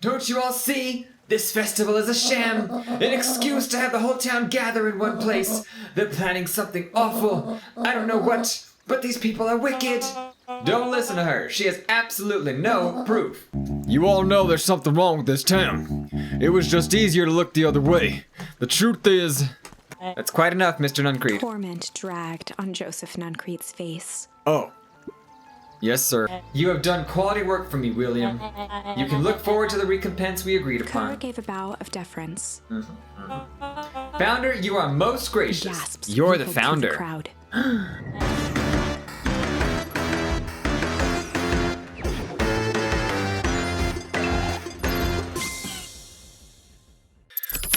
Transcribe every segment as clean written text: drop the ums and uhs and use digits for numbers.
Don't you all see? This festival is a sham, an excuse to have the whole town gather in one place. They're planning something awful. I don't know what, but these people are wicked. Don't listen to her. She has absolutely no proof. You all know there's something wrong with this town. It was just easier to look the other way. The truth is... That's quite enough, Mr. Nuncreed. Torment dragged on Joseph Nuncreed's face. Oh. Yes, sir. You have done quality work for me, William. You can look forward to the recompense we agreed Kerr upon. gave a bow of deference. Founder, you are most gracious. Gasps You're the rippled through founder. The crowd.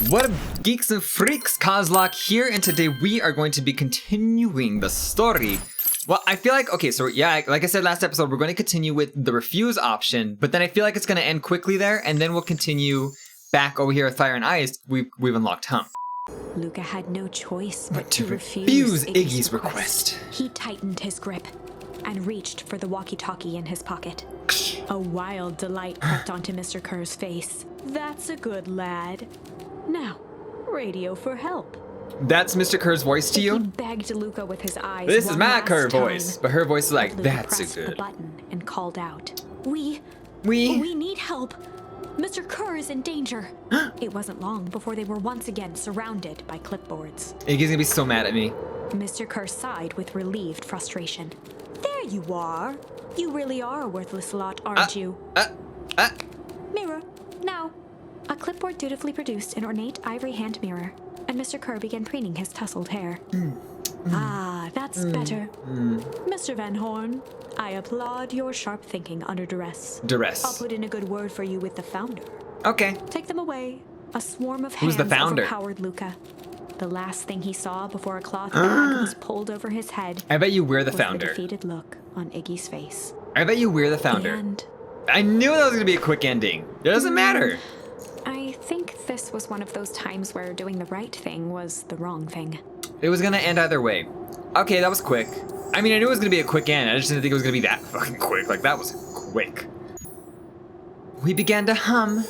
What up, geeks and freaks? Locke here, and today we are going to be continuing the story. Well, I feel like, okay, so yeah, like I said last episode, we're going to continue with the refuse option, but then I feel like it's going to end quickly there, and then we'll continue back over here with Fire and Ice. We've unlocked Hum. Luca had no choice but to refuse Iggy's request. He tightened his grip and reached for the walkie-talkie in his pocket. A wild delight crept onto Mr. Kerr's face. That's a good lad. Now, radio for help. That's Mr. Kerr's voice to He you? begged Luca with his eyes. This is one my last Kerr time. voice, but her voice is like, Luca that's a pressed the good. button and called out, We We need help. Mr. Kerr is in danger. It wasn't long before they were once again surrounded by clipboards. Iggy's gonna be so mad at me. Mr. Kerr sighed with relieved frustration. There you are. You really are a worthless lot, aren't you? Mirror, now. A clipboard dutifully produced an ornate ivory hand mirror, and Mr. Kerr began preening his tousled hair. Ah, that's better. Mr. Van Horn, I applaud your sharp thinking under duress. I'll put in a good word for you with the founder. Okay. Take them away. A swarm of Who's hands the founder? overpowered Luca. The last thing he saw before a cloth bag was pulled over his head I bet you we're the was the founder. defeated look on Iggy's face. I bet you we're the founder. And I knew that was gonna be a quick ending. It doesn't matter. I think this was one of those times where doing the right thing was the wrong thing. It was gonna end either way. Okay, that was quick. I mean, I knew it was gonna be a quick end. I just didn't think it was gonna be that fucking quick. Like, that was quick. We began to hum.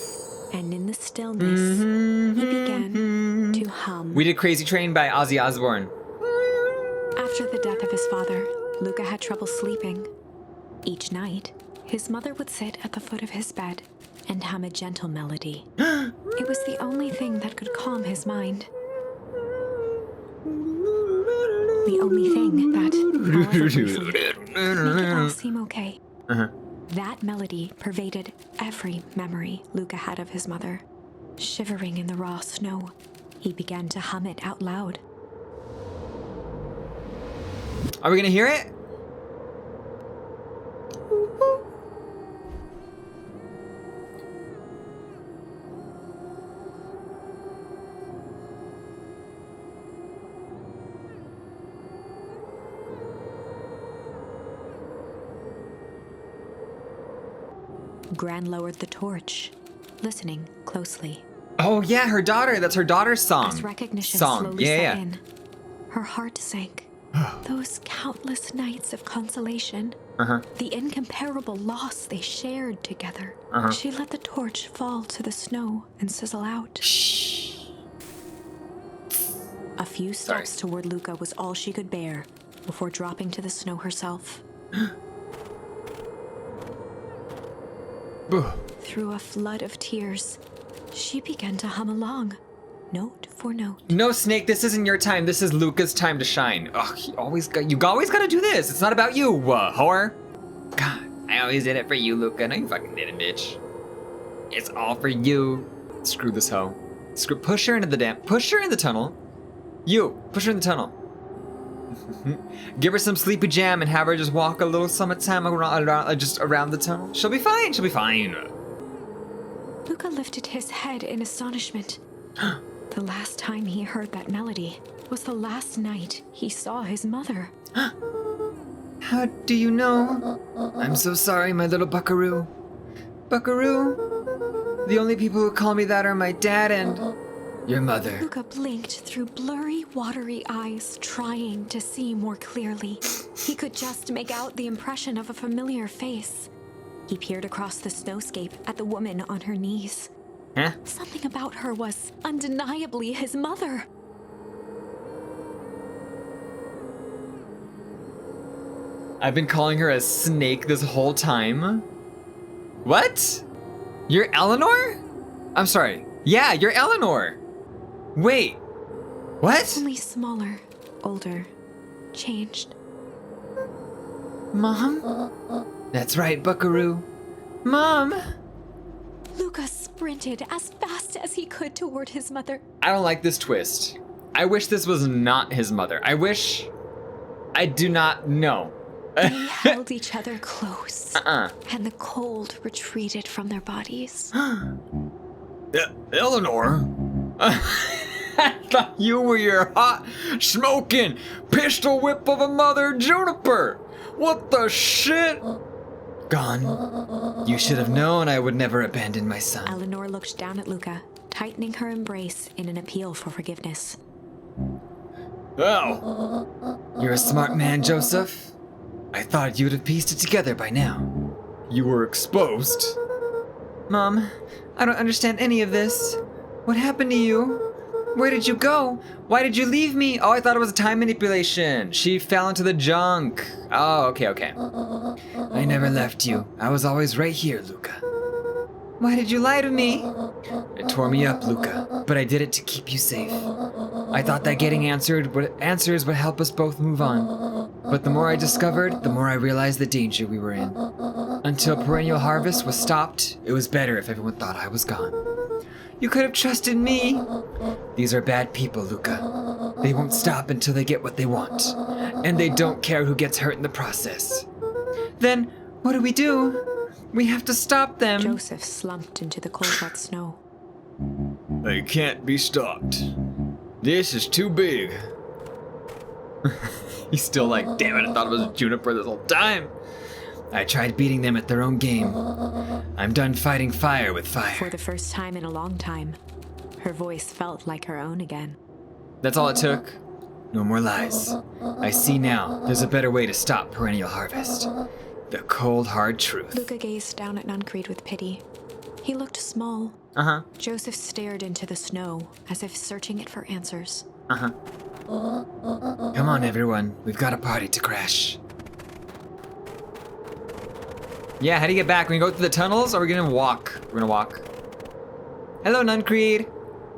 And in the stillness, he began to hum. We did Crazy Train by Ozzy Osbourne. After the death of his father, Luca had trouble sleeping. Each night, his mother would sit at the foot of his bed and hum a gentle melody. It was the only thing that could calm his mind. The only thing that, however briefly, make it all seem okay. That melody pervaded every memory Luca had of his mother. Shivering in the raw snow, he began to hum it out loud. Are we gonna hear it? Gran lowered the torch, listening closely. Oh yeah, her daughter. That's her daughter's song. As recognition slowly Yeah. set in, her heart sank. Those countless nights of consolation, the incomparable loss they shared together. She let the torch fall to the snow and sizzle out. A few steps toward Luca was all she could bear before dropping to the snow herself. Through a flood of tears, she began to hum along, note for note. No, Snake, this isn't your time. This is Luca's time to shine. Ugh, you always gotta do this. It's not about you, whore. God, I always did it for you, Luca. No, you fucking didn't, bitch. It's all for you. Screw this hoe. Push her into the tunnel. Push her in the tunnel. Give her some sleepy jam and have her just walk a little summertime around the tunnel. She'll be fine. Luca lifted his head in astonishment. The last time he heard that melody was the last night he saw his mother. How do you know? I'm so sorry, my little buckaroo. Buckaroo? The only people who call me that are my dad and your mother. Luca blinked through blurry, watery eyes, trying to see more clearly. He could just make out the impression of a familiar face. He peered across the snowscape at the woman on her knees. Huh? Something about her was undeniably his mother. I've been calling her a snake this whole time. What? You're Eleanor? I'm sorry. Yeah, you're Eleanor. Wait. What? Only smaller, older, changed. Mom? That's right, Buckaroo. Mom? Luca sprinted as fast as he could toward his mother. I don't like this twist. I wish this was not his mother. I do not know. They held each other close, and the cold retreated from their bodies. Eleanor? I thought you were your hot, Smoking pistol whip of a mother, Juniper! What the shit? gone. You should have known I would never abandon my son. Eleanor looked down at Luca, tightening her embrace in an appeal for forgiveness. Ow! You're a smart man, Joseph. I thought you'd have pieced it together by now. You were exposed. Mom, I don't understand any of this. What happened to you? Where did you go? Why did you leave me? Oh, I thought it was a time manipulation. She fell into the junk. Oh, okay. I never left you. I was always right here, Luca. Why did you lie to me? It tore me up, Luca, but I did it to keep you safe. I thought that getting answers would help us both move on. But the more I discovered, the more I realized the danger we were in. Until perennial harvest was stopped, it was better if everyone thought I was gone. You could have trusted me. These are bad people, Luca. They won't stop until they get what they want. And they don't care who gets hurt in the process. Then, what do? We have to stop them. Joseph slumped into the cold, wet snow. They can't be stopped. This is too big. He's still like, damn it, I thought it was Juniper this whole time. I tried beating them at their own game. I'm done fighting fire with fire. For the first time in a long time, her voice felt like her own again. That's all it took. No more lies. I see now there's a better way to stop perennial harvest. The cold, hard truth. Luca gazed down at Nuncreed with pity. He looked small. Joseph stared into the snow, as if searching it for answers. Come on, everyone. We've got a party to crash. Yeah, how do you get back? Are we gonna go through the tunnels, or are we gonna walk? We're gonna walk. Hello, Nuncreed.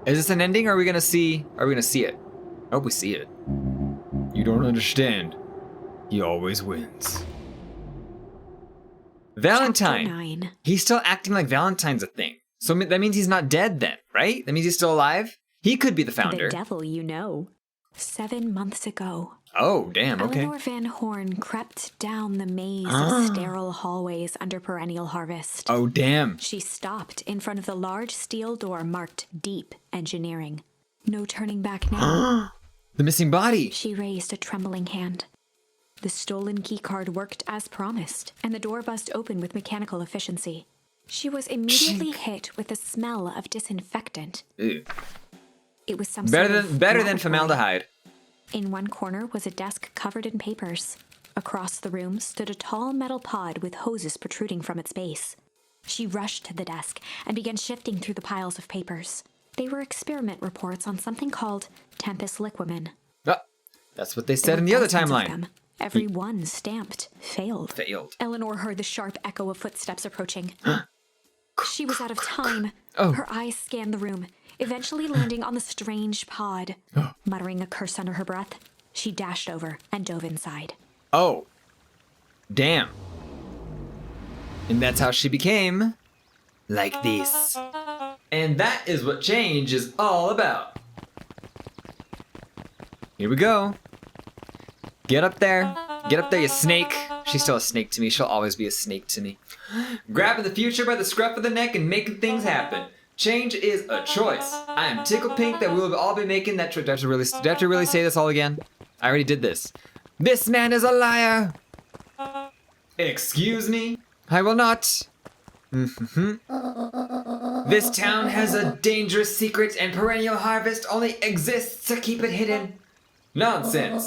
Is this an ending, or are we gonna see it? I hope we see it. You don't understand. He always wins. Valentine. Chapter 9. He's still acting like Valentine's a thing. So that means he's not dead then, right? That means he's still alive? He could be the founder. The devil you know. 7 months ago. Oh, damn, okay. Eleanor Van Horn crept down the maze of sterile hallways under perennial harvest. Oh, damn. She stopped in front of the large steel door marked Deep Engineering. No turning back now. The missing body. She raised a trembling hand. The stolen keycard worked as promised, and the door buzzed open with mechanical efficiency. She was immediately hit with the smell of disinfectant. Ew. It was some Better sort of than laboratory. formaldehyde. In one corner was a desk covered in papers. Across the room stood a tall metal pod with hoses protruding from its base. She rushed to the desk and began shifting through the piles of papers. They were experiment reports on something called Tempest Liquamen. That's what they There said were in the other dozens of timeline. them. Every one stamped failed. Failed. Eleanor heard the sharp echo of footsteps approaching. She was out of time. Oh. Her eyes scanned the room, eventually landing on the strange pod. Muttering a curse under her breath, she dashed over and dove inside. Oh. Damn. And that's how she became like this. And that is what change is all about. Here we go. Get up there. Get up there, you snake. She's still a snake to me. She'll always be a snake to me. Grabbing the future by the scruff of the neck and making things happen. Change is a choice. I am tickled pink that we will all be making that choice. Do I have to really say this all again? I already did this. This man is a liar. Excuse me? I will not. This town has a dangerous secret and perennial harvest only exists to keep it hidden. Nonsense.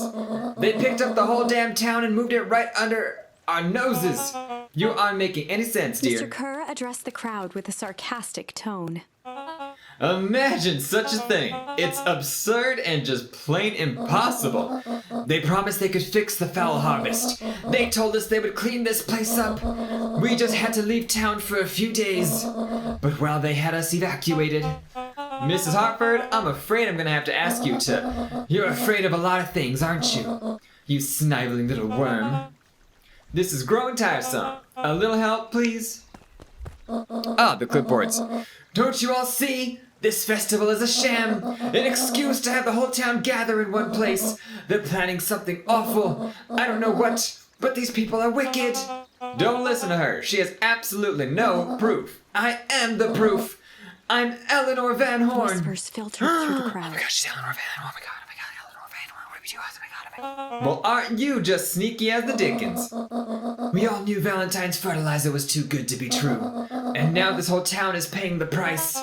They picked up the whole damn town and moved it right under our noses. You aren't making any sense, dear. Mr. Kerr addressed the crowd with a sarcastic tone. Imagine such a thing. It's absurd and just plain impossible. They promised they could fix the foul harvest. They told us they would clean this place up. We just had to leave town for a few days. But while they had us evacuated... Mrs. Hartford, I'm afraid I'm gonna have to ask you to... You're afraid of a lot of things, aren't you? You sniveling little worm. This is growing tiresome. A little help, please? Ah, the clipboards. Don't you all see? This festival is a sham. An excuse to have the whole town gather in one place. They're planning something awful. I don't know what, but these people are wicked. Don't listen to her. She has absolutely no proof. I am the proof. I'm Eleanor Van Horn. Whispers filtered through the crowd. Oh my gosh, she's Eleanor Van Horn. Oh my god, Eleanor Van Horn. What do we do? Oh my god. Well, aren't you just sneaky as the Dickens? We all knew Valentine's fertilizer was too good to be true. And now this whole town is paying the price.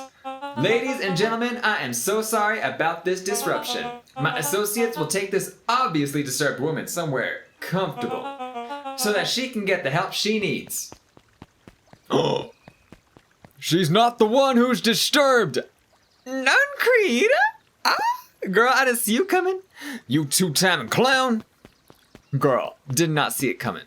Ladies and gentlemen, I am so sorry about this disruption. My associates will take this obviously disturbed woman somewhere comfortable so that she can get the help she needs. Oh. She's not the one who's disturbed. Nuncreed? Ah, girl, I didn't see you coming. You two-timing clown. Girl, did not see it coming.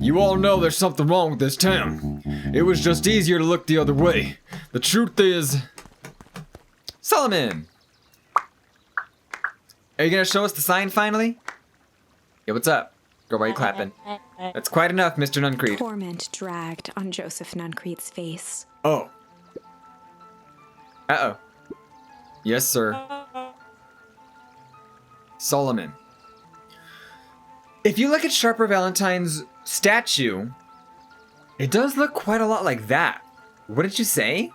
You all know there's something wrong with this town. It was just easier to look the other way. The truth is... Solomon! Are you gonna show us the sign finally? Yeah, what's up? Girl, why are you clapping? That's quite enough, Mr. Nuncreed. Torment dragged on Joseph Nuncreed's face. Oh. Uh-oh. Yes, sir. Solomon. If you look at Sharper Valentine's statue, it does look quite a lot like that. What did you say?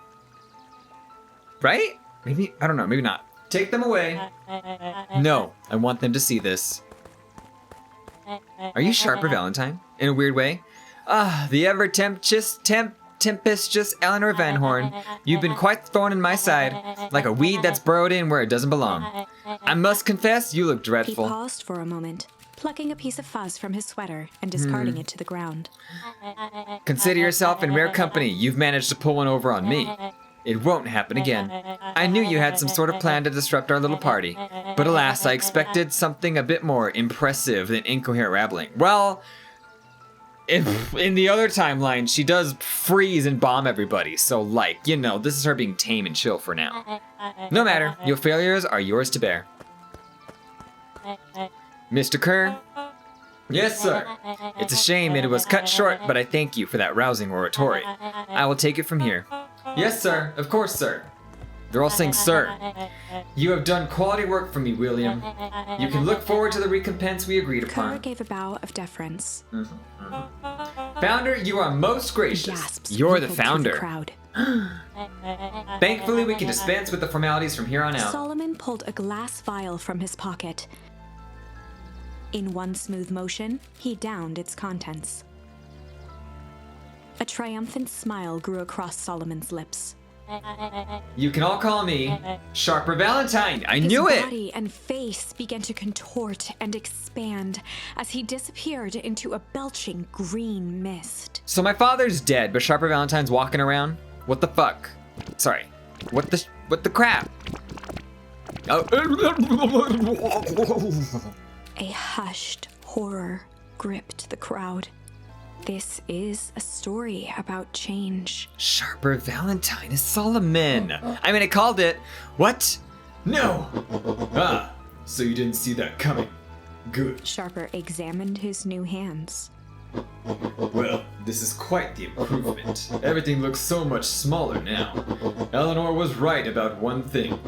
Right? Maybe, I don't know, maybe not. Take them away. No, I want them to see this. Are you Sharper Valentine? In a weird way? Ah, the ever-tempestuous Eleanor Van Horn. You've been quite the thorn in my side, like a weed that's burrowed in where it doesn't belong. I must confess, you look He dreadful. paused for a moment, plucking a piece of fuzz from his sweater and discarding it to the ground. Consider yourself in rare company. You've managed to pull one over on me. It won't happen again. I knew you had some sort of plan to disrupt our little party, but alas, I expected something a bit more impressive than incoherent rabbling. Well, if in the other timeline, she does freeze and bomb everybody, so like, you know, this is her being tame and chill for now. No matter, your failures are yours to bear. Mr. Kerr? Yes, sir. It's a shame it was cut short, but I thank you for that rousing oratory. I will take it from here. Yes, sir. Of course, sir. They're all saying sir. You have done quality work for me, William. You can look forward to the recompense we agreed Kerr upon. gave a bow of deference. Founder, you are most gracious. Gasps You're the rippled through founder. crowd. Thankfully, we can dispense with the formalities from here on out. Solomon pulled a glass vial from his pocket. In one smooth motion, he downed its contents. A triumphant smile grew across Solomon's lips. You can all call me Sharper Valentine. I knew His it. body and face began to contort and expand as he disappeared into a belching green mist. So my father's dead, but Sharper Valentine's walking around? What the fuck? Sorry. What the crap? Oh. A hushed horror gripped the crowd. This is a story about change. Sharper Valentine is Solomon. I mean, I called it. What? No. Ah, so you didn't see that coming. Good. Sharper examined his new hands. Well, this is quite the improvement. Everything looks so much smaller now. Eleanor was right about one thing.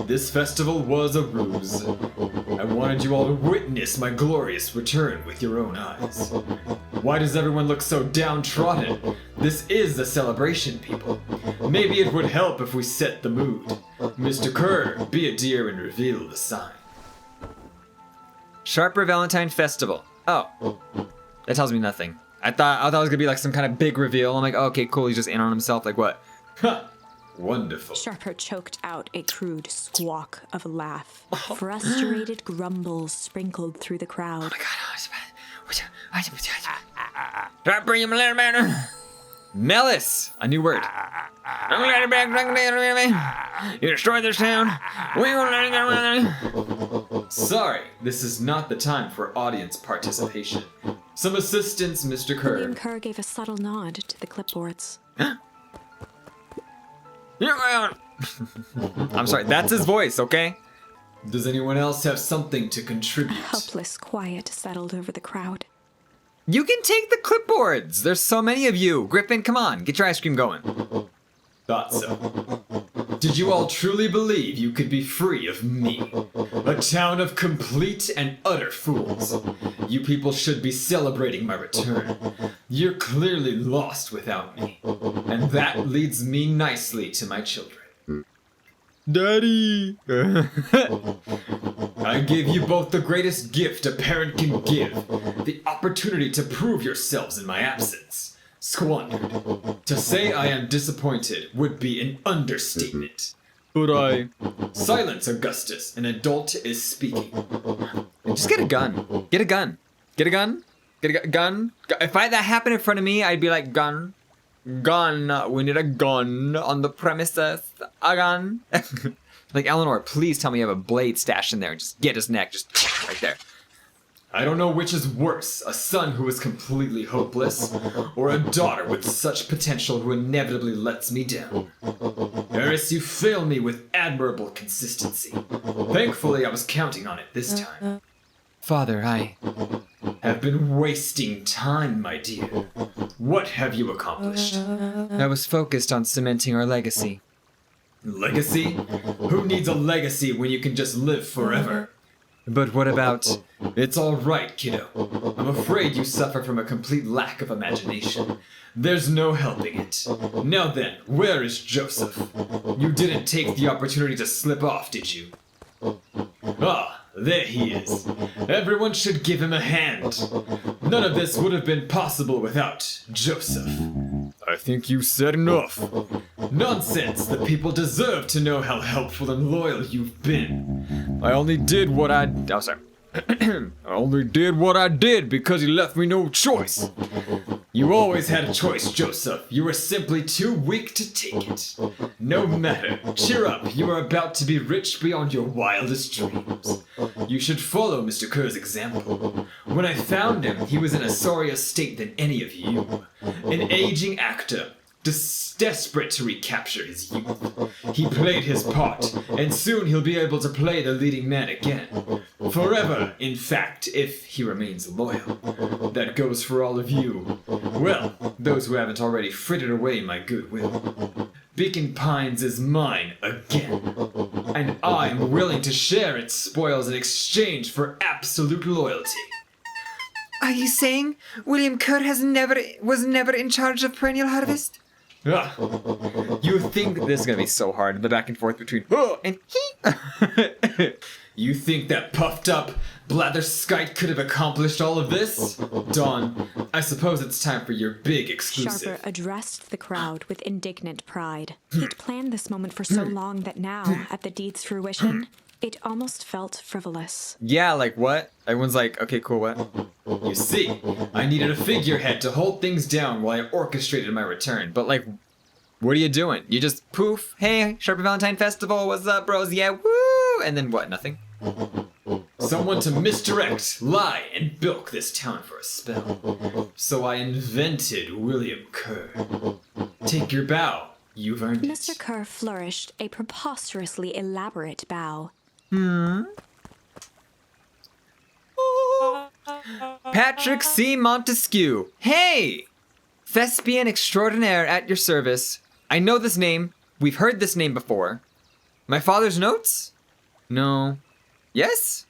This festival was a ruse. I wanted you all to witness my glorious return with your own eyes. Why does everyone look so downtrodden? This is a celebration, people. Maybe it would help if we set the mood. Mr. Kerr, be a dear and reveal the sign. Sharper Valentine Festival. Oh. That tells me nothing. I thought it was gonna be like some kind of big reveal. I'm like, oh, okay, cool, he's just in on himself, like what? Huh. Wonderful. Sharper choked out a crude squawk of a laugh. Frustrated grumbles sprinkled through the crowd. Oh my god, Try to bring him a little better. Melis, a new word. I'm glad you're back. You destroyed this town. We won't let it go. Sorry, this is not the time for audience participation. Some assistance, Mr. Kerr. William Kerr gave a subtle nod to the clipboards. I'm sorry, that's his voice, okay? Does anyone else have something to contribute? Helpless quiet settled over the crowd. You can take the clipboards. There's so many of you. Griffin, come on, get your ice cream going. Thought so. Did you all truly believe you could be free of me? A town of complete and utter fools. You people should be celebrating my return. You're clearly lost without me. And that leads me nicely to my children. Daddy! I gave you both the greatest gift a parent can give, the opportunity to prove yourselves in my absence. Squandered. To say I am disappointed would be an understatement. But Silence, Augustus. An adult is speaking. just get a gun. Get a gun. Get a gun. Get a gun. If that happened in front of me, I'd be like, gun. Gun. We need a gun on the premises. A gun. Like, Eleanor, please tell me you have a blade stashed in there. Just get his neck. Just right there. I don't know which is worse, a son who is completely hopeless, or a daughter with such potential who inevitably lets me down. Eris, you fail me with admirable consistency. Thankfully, I was counting on it this time. Father, I Have been wasting time, my dear. What have you accomplished? was focused on cementing our legacy. Legacy? Who needs a legacy when you can just live forever? But what about... It's all right, kiddo. I'm afraid you suffer from a complete lack of imagination. There's no helping it. Now then, where is Joseph? You didn't take the opportunity to slip off, did you? Ah, there he is. Everyone should give him a hand. None of this would have been possible without Joseph. I think you said enough. Nonsense! The people deserve to know how helpful and loyal you've been. I only did what I... Oh, sorry. I only did what I did because he left me no choice. You always had a choice, Joseph. You were simply too weak to take it. No matter. Cheer up. You are about to be rich beyond your wildest dreams. You should follow Mr. Kerr's example. When I found him, he was in a sorrier state than any of you. An aging actor, desperate to recapture his youth. He played his part, and soon he'll be able to play the leading man again. Forever, in fact, if he remains loyal. That goes for all of you. Well, those who haven't already frittered away my goodwill. Beacon Pines is mine again, and I'm willing to share its spoils in exchange for absolute loyalty. Are you saying William Kerr was never in charge of Perennial Harvest? Ah, You think this is gonna be so hard, the back and forth between and he. you think that puffed up blatherskite could have accomplished all of this? Dawn, I suppose it's time for your big exclusive. Sharper addressed the crowd with indignant pride. He'd planned this moment for so long that now, at the deed's fruition, it almost felt frivolous. Yeah, like what? Everyone's like, okay, cool, what? You see, I needed a figurehead to hold things down while I orchestrated my return. But like, what are you doing? You just poof, hey, Sharper Valentine Festival, what's up, bros? Yeah, woo! And then what? Nothing? Someone to misdirect, lie, and bilk this town for a spell. So I invented William Kerr. Take your bow. You've earned it. Mr. Kerr flourished a preposterously elaborate bow. Patrick C. Montesquieu. Hey! Thespian extraordinaire at your service. I know this name. We've heard this name before. My father's notes? No. Yes?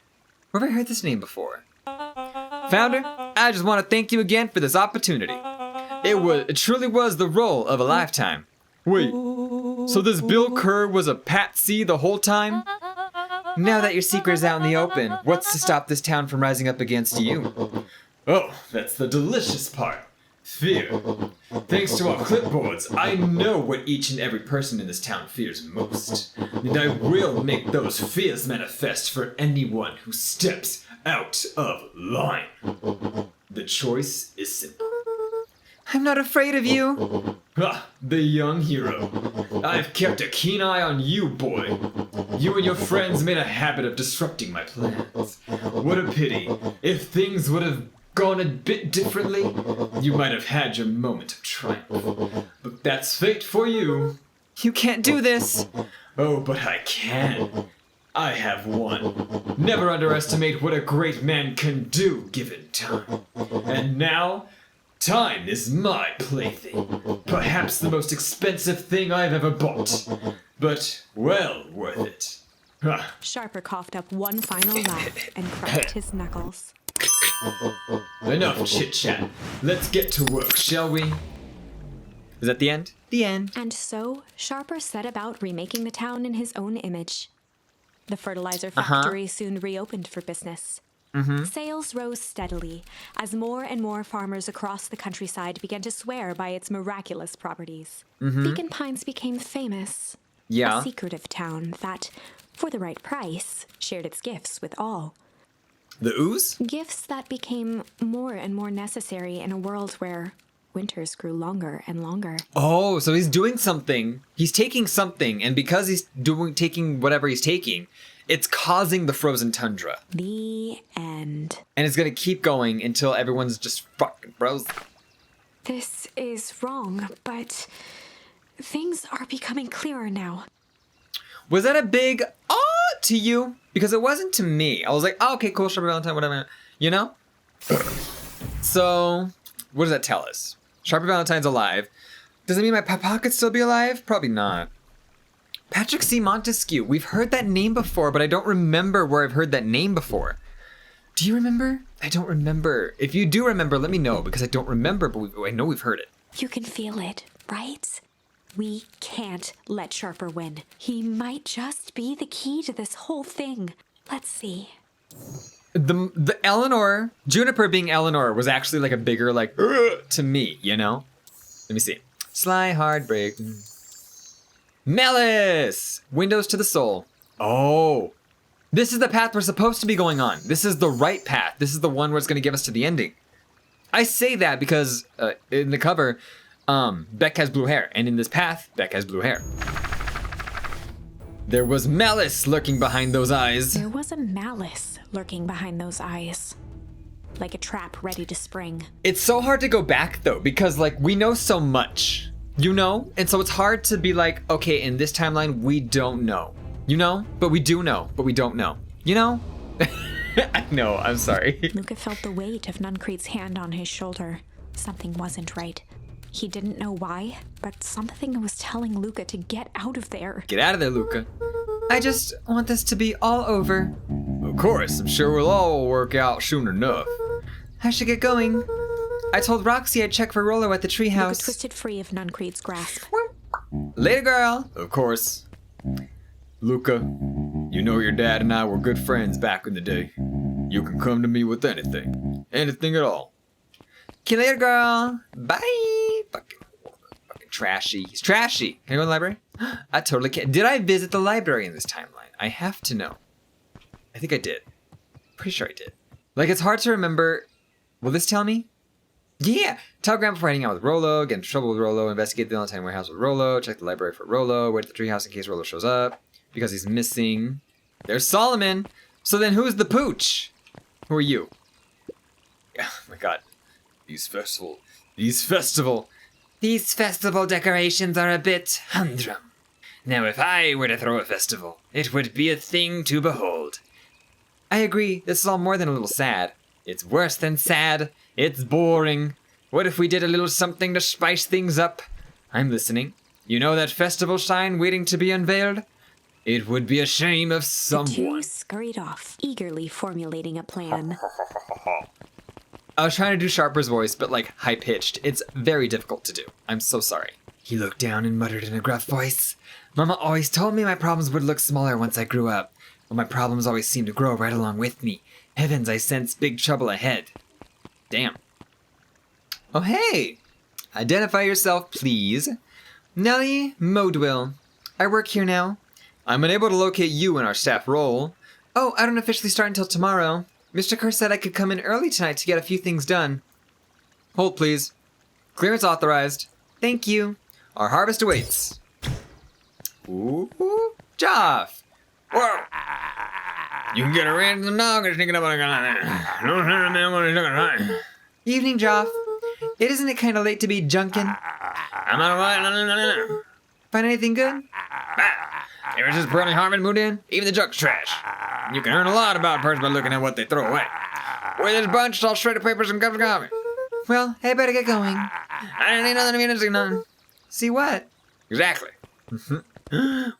Where have I heard this name before? Founder, I just want to thank you again for this opportunity. It truly was the role of a lifetime. Wait, so this Bill Kerr was a patsy the whole time? Now that your secret is out in the open, what's to stop this town from rising up against you? Oh, that's the delicious part. Fear. Thanks to our clipboards, I know what each and every person in this town fears most. And I will make those fears manifest for anyone who steps out of line. The choice is simple. I'm not afraid of you. Ah, the young hero. I've kept a keen eye on you, boy. You and your friends made a habit of disrupting my plans. What a pity. If things would have gone a bit differently, you might have had your moment of triumph. But that's fate for you. You can't do this. Oh, but I can. I have won. Never underestimate what a great man can do given time. And now, time is my plaything. Perhaps the most expensive thing I've ever bought. But well worth it. Ha. Sharper coughed up one final laugh and cracked his knuckles. Enough chit-chat. Let's get to work, shall we? Is that the end? The end. And so, Sharper set about remaking the town in his own image. The fertilizer factory soon reopened for business. Sales rose steadily as more and more farmers across the countryside began to swear by its miraculous properties. Beacon Pines became famous. Yeah. A secretive town that, for the right price, shared its gifts with all. The ooze? Gifts that became more and more necessary in a world where winters grew longer and longer. Oh, so he's doing something. He's taking something, and because he's taking whatever he's taking, it's causing the frozen tundra. The end. And it's gonna keep going until everyone's just fucking frozen. This is wrong, but things are becoming clearer now. Was that a big to you? Because it wasn't to me. I was like, oh, okay, cool, Sharper Valentine, whatever. You know? So, what does that tell us? Sharper Valentine's alive. Does it mean my papa could still be alive? Probably not. Patrick C. Montesquieu. We've heard that name before, but I don't remember where I've heard that name before. Do you remember? I don't remember. If you do remember, let me know, because I don't remember, but I know we've heard it. You can feel it, right? We can't let Sharper win. He might just be the key to this whole thing. Let's see. The Eleanor, Juniper being Eleanor, was actually like a bigger, like, to me, you know? Let me see. Sly Heartbreak. Malice! Windows to the Soul. Oh. This is the path we're supposed to be going on. This is the right path. This is the one where it's going to give us to the ending. I say that because in the cover, Beck has blue hair. And in this path, Beck has blue hair. There was malice lurking behind those eyes. There was a malice lurking behind those eyes. Like a trap ready to spring. It's so hard to go back though, because like we know so much, you know? And so it's hard to be like, okay, in this timeline, we don't know. You know? But we do know, but we don't know. You know? I know, I'm sorry. Luca felt the weight of Nuncreed's hand on his shoulder. Something wasn't right. He didn't know why, but something was telling Luca to get out of there. Get out of there, Luca. I just want this to be all over. Of course, I'm sure we'll all work out soon enough. I should get going. I told Roxy I'd check for Rollo at the Luca treehouse. twisted free of Nuncreed's grasp. Later, girl. Of course. Luca, you know your dad and I were good friends back in the day. You can come to me with anything. Anything at all. Okay, later, girl. Bye. Fucking trashy. He's trashy. Can I go to the library? I totally can. Did I visit the library in this timeline? I have to know. I think I did. Pretty sure I did. Like, it's hard to remember. Will this tell me? Yeah. Tell Grandpa before heading out with Rollo. Get in trouble with Rollo. Investigate the Valentine warehouse with Rollo. Check the library for Rollo. Wait at the treehouse in case Rollo shows up. Because he's missing. There's Solomon. So then who's the pooch? Who are you? Oh my god. These festival decorations are a bit humdrum. Now if I were to throw a festival, it would be a thing to behold. I agree, this is all more than a little sad. It's worse than sad. It's boring. What if we did a little something to spice things up? I'm listening. You know that festival sign waiting to be unveiled? It would be a shame if someone... The two scurried off, eagerly formulating a plan. I was trying to do Sharper's voice, but like high-pitched. It's very difficult to do. I'm so sorry. He looked down and muttered in a gruff voice. Mama always told me my problems would look smaller once I grew up. But my problems always seem to grow right along with me. Heavens, I sense big trouble ahead. Damn. Oh, hey! Identify yourself, please. Nellie Modwill. I work here now. I'm unable to locate you in our staff role. Oh, I don't officially start until tomorrow. Mr. Kerr said I could come in early tonight to get a few things done. Hold, please. Clearance authorized. Thank you. Our harvest awaits. Ooh, Joff. Whoa! You can get a random dog or sneaking up on a gun. Evening, Joff. Isn't it kind of late to be junkin'? I'm not right. Find anything good? Ever since Pearl Harmon moved in, even the junk's trash. You can learn a lot about a person by looking at what they throw away. With this bunch, it's all shredded papers and cups of coffee. Well, I better get going. I didn't need nothing to mean to see nothing. See what? Exactly.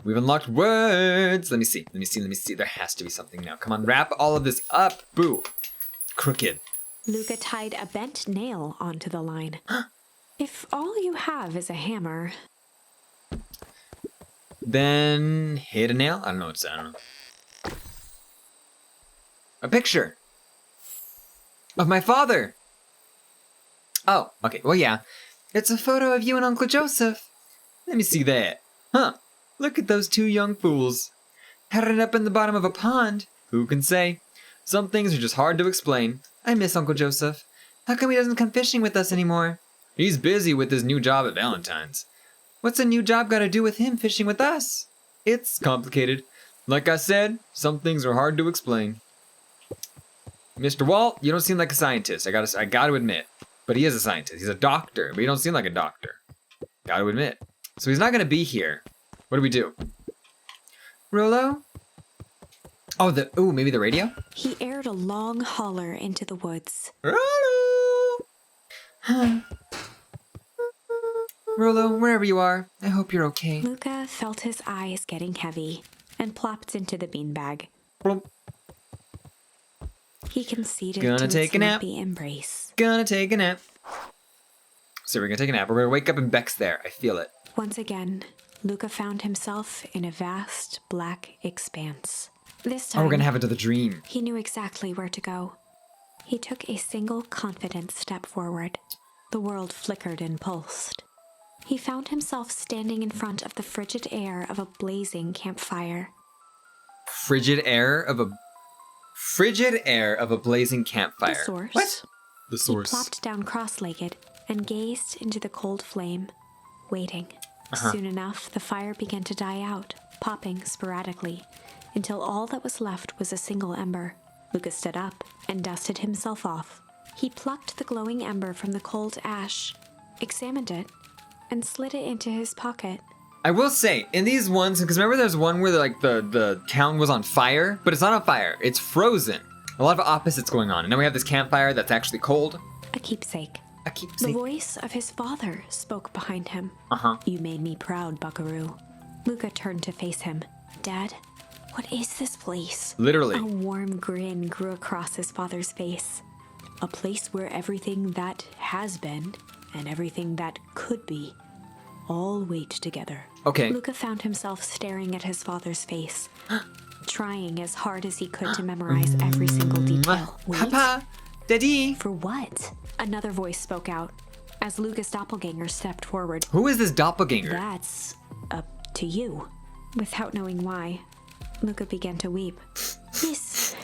We've unlocked words. Let me see. There has to be something now. Come on, wrap all of this up. Boo. Crooked. Luca tied a bent nail onto the line. If all you have is a hammer... Then hit a nail? I don't know. I don't know. A picture. Of my father. Oh, okay. Well, yeah. It's a photo of you and Uncle Joseph. Let me see that. Huh. Look at those two young fools. Headed up in the bottom of a pond. Who can say? Some things are just hard to explain. I miss Uncle Joseph. How come he doesn't come fishing with us anymore? He's busy with his new job at Valentine's. What's a new job got to do with him fishing with us? It's complicated. Like I said, some things are hard to explain. Mr. Walt, you don't seem like a scientist. I gotta admit. But he is a scientist. He's a doctor, but you don't seem like a doctor. Gotta admit. So he's not gonna be here. What do we do? Rollo? Oh, maybe the radio? He aired a long holler into the woods. Rollo! Rollo, wherever you are, I hope you're okay. Luca felt his eyes getting heavy and plopped into the beanbag. Plump. He conceded Gonna to take its a nap. lumpy embrace. Gonna take a nap. So we're gonna take a nap. We're gonna wake up and Beck's there. I feel it. Once again, Luca found himself in a vast black expanse. This time, Oh, we're gonna have another dream. he knew exactly where to go. He took a single confident step forward. The world flickered and pulsed. He found himself standing in front of the frigid air of a blazing campfire. Frigid air of a blazing campfire. The source. What? The He source. plopped down cross-legged and gazed into the cold flame, waiting. Soon enough, the fire began to die out, popping sporadically, until all that was left was a single ember. Luca stood up and dusted himself off. He plucked the glowing ember from the cold ash, examined it, and slid it into his pocket. I will say, in these ones, because remember there's one where the town was on fire, but it's not on fire, it's frozen. A lot of opposites going on. And then we have this campfire that's actually cold. A keepsake. A keepsake. The voice of his father spoke behind him. You made me proud, Buckaroo. Luca turned to face him. Dad, what is this place? Literally. A warm grin grew across his father's face. A place where everything that has been and everything that could be all wait together. Okay. Luca found himself staring at his father's face, trying as hard as he could to memorize every single detail. Wait? Papa! Daddy! For what? Another voice spoke out as Luca's doppelganger stepped forward. Who is this doppelganger? That's up to you. Without knowing why, Luca began to weep. Is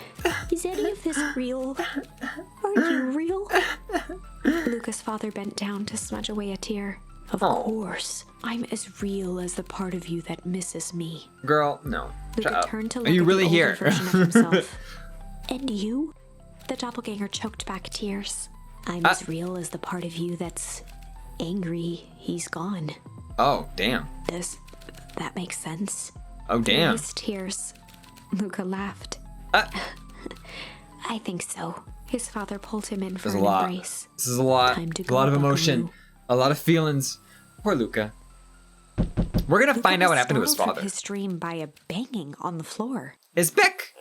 any of this real? Are you real? Luca's father bent down to smudge away a tear. Of course, I'm as real as the part of you that misses me. Girl, no. Shut Luca up. turned to Are look you at really the older here? version of himself. And you? The doppelganger choked back tears. I'm as real as the part of you that's angry he's gone. Oh, damn. Does that make sense? Oh, damn. His tears. Luca laughed. I think so. His father pulled him in for There's an a lot. embrace. This is a lot. Time to A lot go, of emotion. Buckaroo. A lot of feelings. Poor Luca. We're gonna Luca find out what was happened to his startled father. from his dream by a banging on the floor. Is Beck?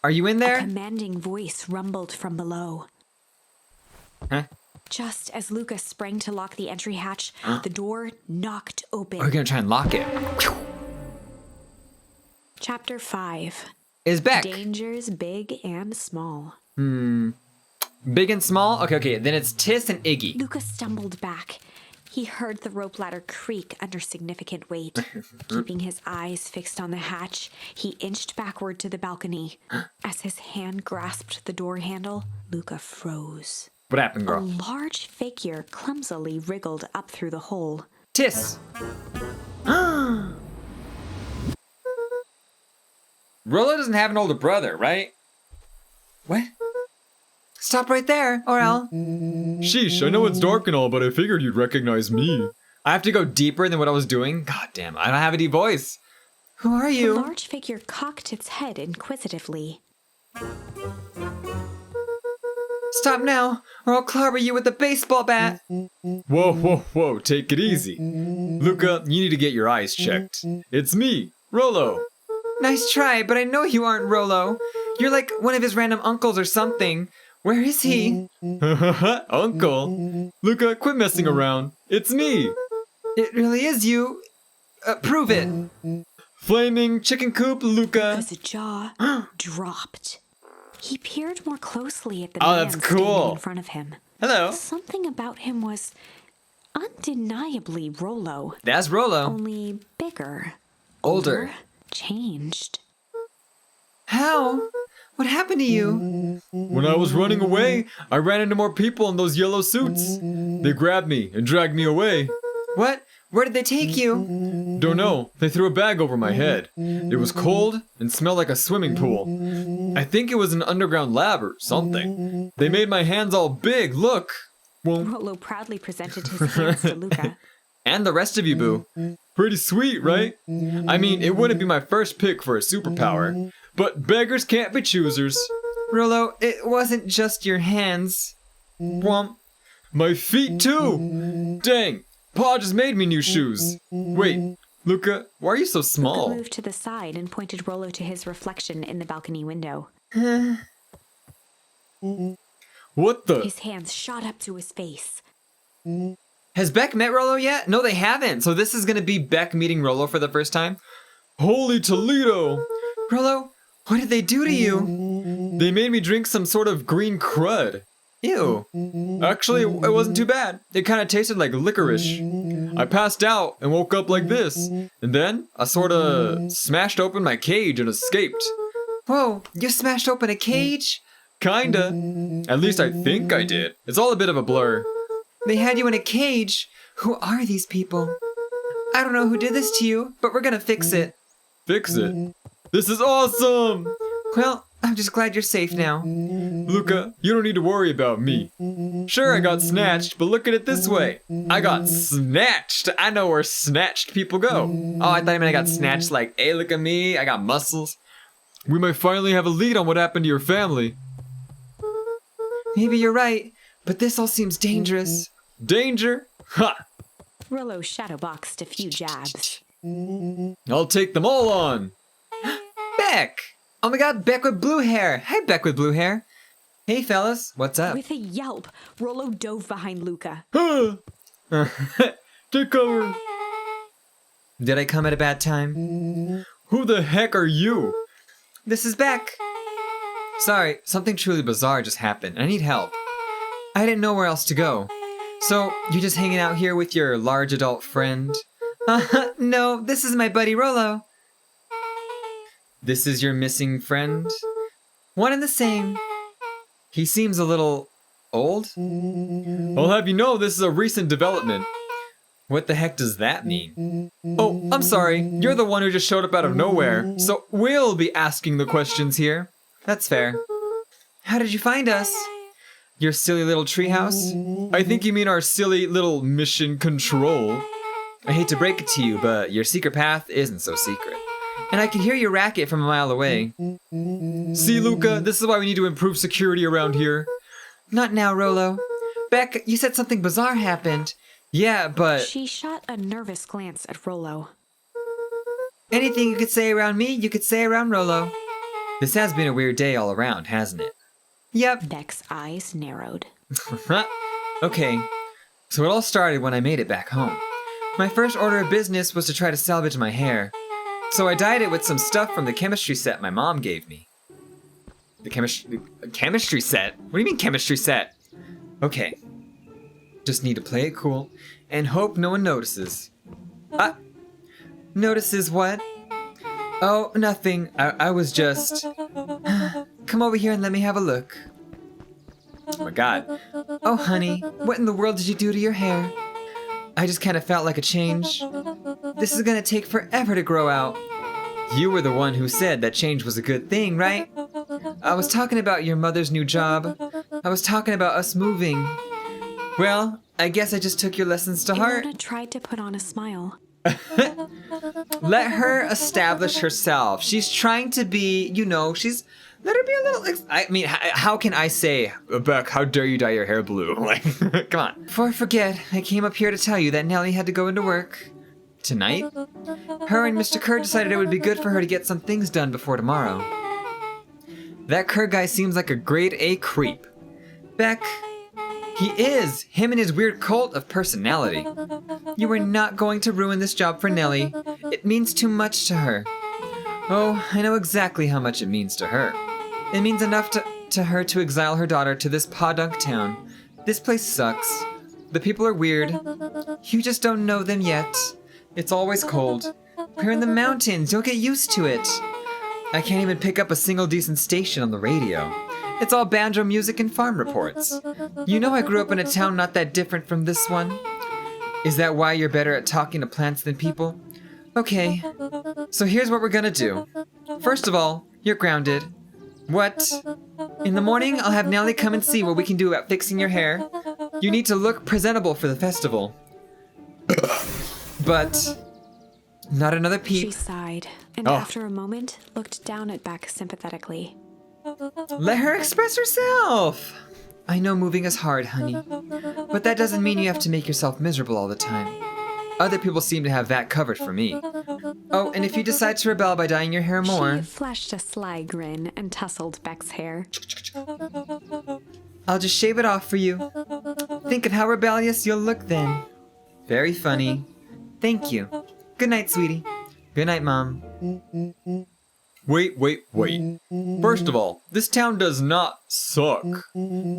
Are you in A there? commanding voice rumbled from below. Huh? Just as Luca sprang to lock the entry hatch, the door knocked open. We're gonna try and lock it. Chapter 5. Is Beck? Dangers big and small. Big and small? Okay. Then it's Tiss and Iggy. Luca stumbled back. He heard the rope ladder creak under significant weight. Keeping his eyes fixed on the hatch, he inched backward to the balcony. As his hand grasped the door handle, Luca froze. What happened, A girl? large figure clumsily wriggled up through the hole. Tiss! Rollo doesn't have an older brother, right? What? Stop right there, Orel. Sheesh, I know it's dark and all, but I figured you'd recognize me. I have to go deeper than what I was doing? God damn, I don't have a deep voice. Who are The you? large figure cocked its head inquisitively. Stop now, or I'll clobber you with a baseball bat. Whoa, whoa, whoa, take it easy. Luca, you need to get your eyes checked. It's me, Rollo. Nice try, but I know you aren't Rollo. You're like one of his random uncles or something. Where is he? Uncle. Luca, quit messing around. It's me. It really is you. Prove it. Flaming chicken coop, Luca. His jaw dropped. He peered more closely at the Oh, man that's standing cool. in front of him. Hello. Something about him was undeniably Rollo, That's Rollo. only bigger, Older. changed. How? What happened to you? When I was running away, I ran into more people in those yellow suits. They grabbed me and dragged me away. What? Where did they take you? Don't know, they threw a bag over my head. It was cold and smelled like a swimming pool. I think it was an underground lab or something. They made my hands all big, look. Well, Rollo proudly presented his hands to Luca. And the rest of you, boo. pretty sweet, right? I mean, it wouldn't be my first pick for a superpower, but beggars can't be choosers. Rollo, it wasn't just your hands. Womp. My feet too! Dang, Pa just made me new shoes. Wait, Luca, why are you so Luca small? moved to the side and pointed Rollo to his reflection in the balcony window. What the? His hands shot up to his face. Has Beck met Rollo yet? No, they haven't. So this is gonna be Beck meeting Rollo for the first time. Holy Toledo! Rollo, what did they do to you? They made me drink some sort of green crud. Ew. Actually, it wasn't too bad. It kind of tasted like licorice. I passed out and woke up like this. And then I sort of smashed open my cage and escaped. Whoa, you smashed open a cage? Kinda. At least I think I did. It's all a bit of a blur. They had you in a cage. Who are these people? I don't know who did this to you, but we're gonna fix it. Fix it. This is awesome! Well, I'm just glad you're safe now. Luca, you don't need to worry about me. Sure, I got snatched, but look at it this way. I got snatched. I know where snatched people go. Oh, I thought you meant I got snatched like, hey, look at me, I got muscles. We might finally have a lead on what happened to your family. Maybe you're right, but this all seems dangerous. Danger? Ha! Rollo shadowboxed a few jabs. I'll take them all on. Beck! Oh my god, Beck with blue hair. Hi, Beck with blue hair. Hey, fellas, what's up? With a yelp, Rollo dove behind Luca. Huh! Take cover. Did I come at a bad time? Who the heck are you? This is Beck. Sorry, something truly bizarre just happened. I need help. I didn't know where else to go. So, you're just hanging out here with your large adult friend? No, this is my buddy Rollo. This is your missing friend? One and the same. He seems a little old? I'll have you know this is a recent development. What the heck does that mean? Oh, I'm sorry. You're the one who just showed up out of nowhere, so we'll be asking the questions here. That's fair. How did you find us? Your silly little treehouse? I think you mean our silly little mission control. I hate to break it to you, but your secret path isn't so secret. And I can hear your racket from a mile away. See, Luca, this is why we need to improve security around here. Not now, Rollo. Beck, you said something bizarre happened. Yeah, but She shot a nervous glance at Rollo. anything you could say around me, you could say around Rollo. This has been a weird day all around, hasn't it? Yep. Beck's eyes narrowed. Okay, so it all started when I made it back home. My first order of business was to try to salvage my hair. So I dyed it with some stuff from the chemistry set my mom gave me. The chemistry set? What do you mean chemistry set? Okay. Just need to play it cool and hope no one notices. Notices what? Oh, nothing. I was just... Come over here and let me have a look. Oh my god. Oh, honey, what in the world did you do to your hair? I just kind of felt like a change. This is gonna take forever to grow out. You were the one who said that change was a good thing, right? I was talking about your mother's new job. I was talking about us moving. Well, I guess I just took your lessons to heart. Ilona tried to put on a smile. Let her establish herself. She's trying to be, you know, let her be a little, I mean, how can I say, Beck, how dare you dye your hair blue? Like, come on. Before I forget, I came up here to tell you that Nellie had to go into work. Tonight? Her and Mr. Kerr decided it would be good for her to get some things done before tomorrow. That Kerr guy seems like a grade A creep. Beck, he is! Him and his weird cult of personality. You are not going to ruin this job for Nellie. It means too much to her. Oh, I know exactly how much it means to her. It means enough to her to exile her daughter to this podunk town. This place sucks. The people are weird. You just don't know them yet. It's always cold. We're in the mountains. You'll get used to it. I can't even pick up a single decent station on the radio. It's all banjo music and farm reports. You know I grew up in a town not that different from this one. Is that why you're better at talking to plants than people? Okay, so here's what we're gonna do. First of all, you're grounded. What? In the morning, I'll have Nellie come and see what we can do about fixing your hair. You need to look presentable for the festival. But not another peep. She sighed, and after a moment, looked down at Beck sympathetically. Let her express herself! I know moving is hard, honey. But that doesn't mean you have to make yourself miserable all the time. Other people seem to have that covered for me. Oh, and if you decide to rebel by dyeing your hair more... She flashed a sly grin and tousled Beck's hair. I'll just shave it off for you. Think of how rebellious you'll look then. Very funny. Thank you. Good night, sweetie. Good night, Mom. Wait. First of all, this town does not suck.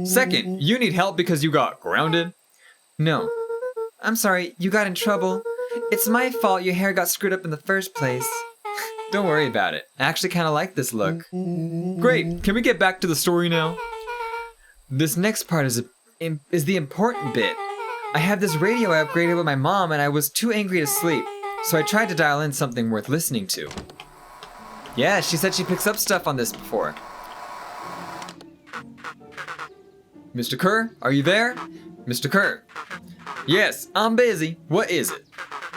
Second, you need help because you got grounded. No. I'm sorry, you got in trouble. It's my fault your hair got screwed up in the first place. Don't worry about it. I actually kind of like this look. Great, can we get back to the story now? This next part is the important bit. I had this radio I upgraded with my mom and I was too angry to sleep, so I tried to dial in something worth listening to. Yeah, she said she picks up stuff on this before. Mr. Kerr, are you there? Mr. Kerr. Yes, I'm busy. What is it?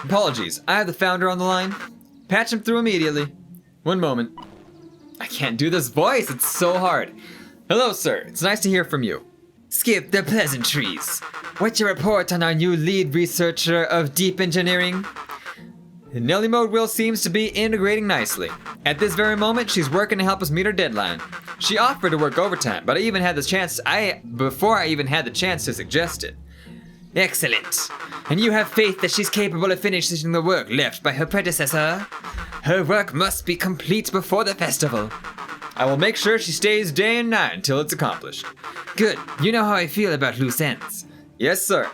Apologies, I have the founder on the line. Patch him through immediately. One moment. I can't do this voice, it's so hard. Hello, sir, it's nice to hear from you. Skip the pleasantries. What's your report on our new lead researcher of deep engineering? Nellie Mode Will seems to be integrating nicely. At this very moment, she's working to help us meet her deadline. She offered to work overtime, but before I even had the chance to suggest it. Excellent. And you have faith that she's capable of finishing the work left by her predecessor? Her work must be complete before the festival. I will make sure she stays day and night until it's accomplished. Good. You know how I feel about loose ends. Yes, sir.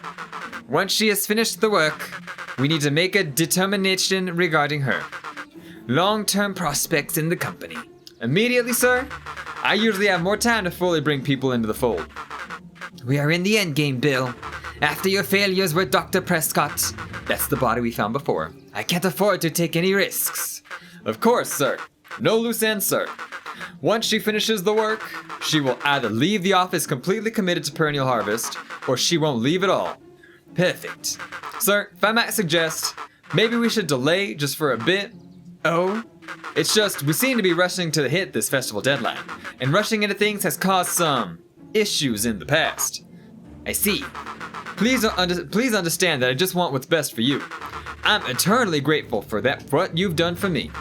Once she has finished the work, we need to make a determination regarding her. Long-term prospects in the company. Immediately, sir. I usually have more time to fully bring people into the fold. We are in the endgame, Bill. After your failures with Dr. Prescott, that's the body we found before. I can't afford to take any risks. Of course, sir. No loose ends, sir. Once she finishes the work, she will either leave the office completely committed to perennial harvest, or she won't leave at all. Perfect. Sir, if I might suggest, maybe we should delay just for a bit. Oh? It's just, we seem to be rushing to hit this festival deadline, and rushing into things has caused some issues in the past. I see. Please understand that I just want what's best for you. I'm eternally grateful for what you've done for me.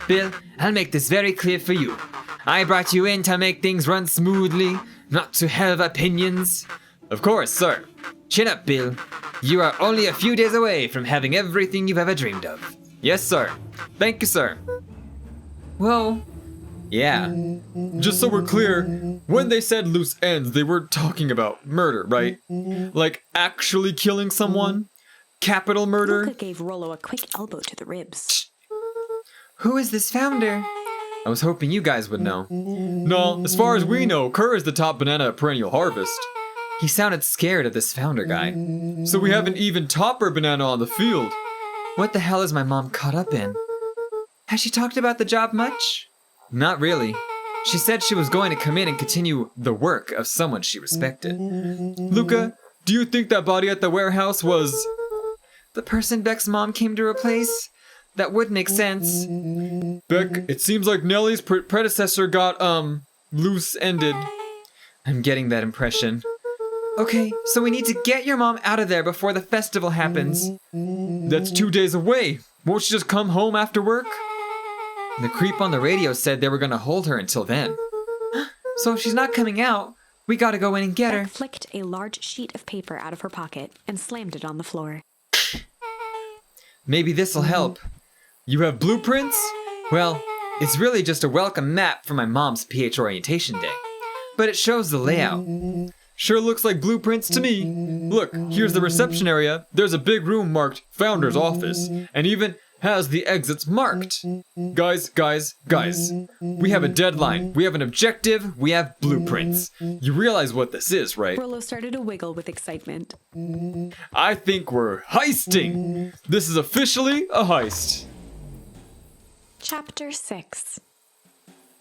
Bill, I'll make this very clear for you. I brought you in to make things run smoothly, not to have opinions. Of course, sir. Chin up, Bill. You are only a few days away from having everything you've ever dreamed of. Yes, sir. Thank you, sir. Well, yeah. Just so we're clear, when they said loose ends, they were talking about murder, right? Like actually killing someone? capital murder. Luca gave Rollo a quick elbow to the ribs. Who is this founder? I was hoping you guys would know. No, as far as we know, Kerr is the top banana at Perennial Harvest. He sounded scared of this founder guy. So we have an even topper banana on the field. What the hell is my mom caught up in? Has she talked about the job much? Not really. She said she was going to come in and continue the work of someone she respected. Luca, do you think that body at the warehouse was... The person Beck's mom came to replace? That would make sense. Beck, it seems like Nellie's predecessor got, loose-ended. I'm getting that impression. Okay, so we need to get your mom out of there before the festival happens. That's 2 days away. Won't she just come home after work? The creep on the radio said they were gonna hold her until then. So if she's not coming out, we gotta go in and get her. Beck flicked a large sheet of paper out of her pocket and slammed it on the floor. Maybe this'll help. You have blueprints? Well, it's really just a welcome map for my mom's PH orientation day. But it shows the layout. Sure looks like blueprints to me. Look, here's the reception area. There's a big room marked Founder's Office, and even has the exits marked. Guys. We have a deadline. We have an objective. We have blueprints. You realize what this is, right? Rollo started to wiggle with excitement. I think we're heisting. This is officially a heist. Chapter 6.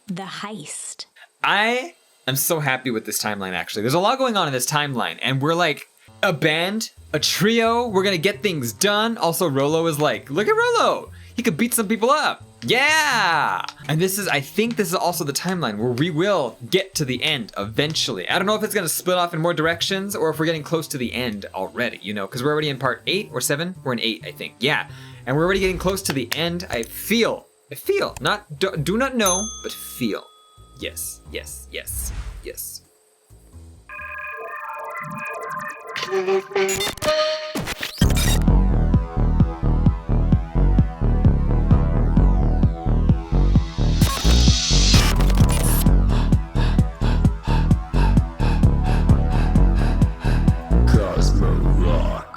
The Heist. I am so happy with this timeline, actually. There's a lot going on in this timeline, and we're like a band, a trio. We're gonna get things done. Also, Rollo is like, look at Rollo. He could beat some people up. Yeah! And I think this is also the timeline where we will get to the end eventually. I don't know if it's gonna split off in more directions or if we're getting close to the end already, you know, because we're already in part 8 or 7. We're in 8, I think. Yeah. And we're already getting close to the end. I feel, not, do not know, but feel. Yes. Cozmo Rock.